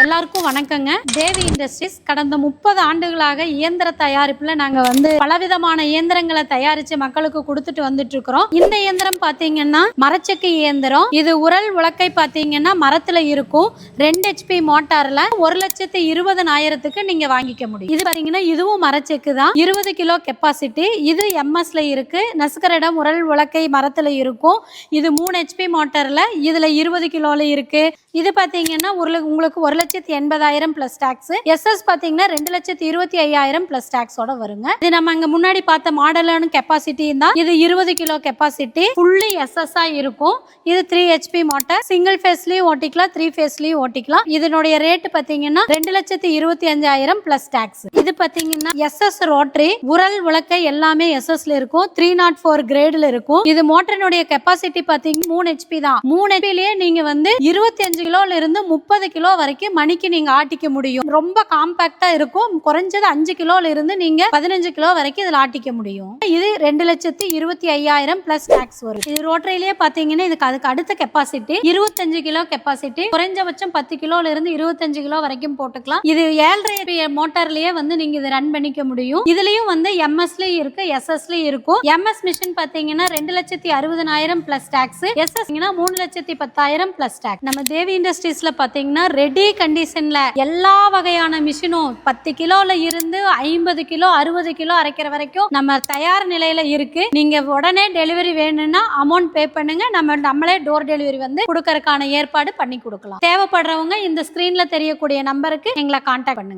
எல்லாருக்கும் வணக்கங்க. தேவி இண்டஸ்ட்ரீஸ் கடந்த 30 ஆண்டுகளாக இயந்திர தயாரிப்புல நாங்க பலவிதமான இயந்திரங்களை தயாரிச்சு மக்களுக்கு கொடுத்துட்டு வந்துட்டு இருக்கிறோம். இந்த இயந்திரம் பாத்தீங்கன்னா மரச்செக்கு இயந்திரம். இது உரல் உலக்கை பாத்தீங்கன்னா மரத்துல இருக்கும். 2 HP மோட்டார்ல 1,20,000க்கு நீங்க வாங்கிக்க முடியும். இது பாத்தீங்கன்னா இதுவும் மரச்செக்கு தான். 20 கிலோ கெப்பாசிட்டி. இது MS-ல இருக்கு. நசுக்கரிடம் உரல் உலக்கை மரத்துல இருக்கும். இது 3 HP மோட்டார்ல இதுல 20 கிலோல இருக்கு. இது பாத்தீங்கன்னா உங்களுக்கு 1,80,000 பிளஸ் டாக்ஸ். SS பாத்தீங்கன்னா 2,25,000 பிளஸ் டாக்ஸோட வருங்க. இது நம்ம அங்க முன்னாடி பார்த்த மாடலான கெப்பாசிட்டி தான். இது 20 கிலோ கெப்பாசிட்டி. ஃபுல்லி SS இருக்கும். இது 3 HP மோட்டார். சிங்கிள் ஃபேஸ்லயும் ஓட்டிக்கலாம், 3 ஃபேஸ்லயும் ஓட்டிக்கலாம். இதனுடைய ரேட் பாத்தீங்கன்னா 2,25,000 பிளஸ் டாக்ஸ். இது பாத்தீங்கன்னா SS ரோட்டரி உரல் உலக்கை எல்லாமே SS-ல இருக்கும். 304 கிரேட்ல இருக்கும். இது மோட்டரினுடைய கெப்பாசிட்டி பாத்தீங்கன்னா 3 HP தான். 3 HP-லயே நீங்க 25 கிலோல இருந்து 30 கிலோ வரைக்கும் மணிக்கு நீங்க ஆட்டிக்க முடியும். ரொம்ப காம்பாக்டா இருக்கும். குறைஞ்சது 5 கிலோல இருந்து நீங்க 15 கிலோ வரைக்கும் இதுல ஆட்டிக்க முடியும். இது 2,25,000 பிளஸ் டாக்ஸ் வரும். இது ரோட்டரியிலேயே பாத்தீங்கன்னா அதுக்கு அடுத்த கெப்பாசிட்டி 25 கிலோ கெப்பாசிட்டி. குறைஞ்சபட்சம் 10 கிலோல இருந்து 25 கிலோ வரைக்கும் போட்டுக்கலாம். இது 7.5 மோட்டார்லயே நீங்க இதை ரன் பண்ணிக்க முடியும். இதுலயும் MS-லயும் இருக்கு, SS-லயும் இருக்கும். MS மிஷின் பாத்தீங்கன்னா 2,60,000 plus tax. SS 3,10,000 plus tax. நம்ம தேவி இண்டஸ்ட்ரீஸ்ல பாத்தீங்கன்னா ரெடி கண்டிஷன்ல எல்லா வகையான மிஷினும் 10 கிலோல இருந்து 50 கிலோ 60 கிலோ அரைக்கிற வரைக்கும் நம்ம தயார் நிலையில இருக்கு. நீங்க உடனே டெலிவரி வேணும்னா அமௌண்ட் பே பண்ணுங்க. நம்மளே டோர் டெலிவரி கொடுக்கறதுக்கான ஏற்பாடு பண்ணி கொடுக்கலாம். தேவைப்படுறவங்க இந்த ஸ்கிரீன்ல தெரியக்கூடிய நம்பருக்கு எங்களை கான்டாக்ட் பண்ணுங்க.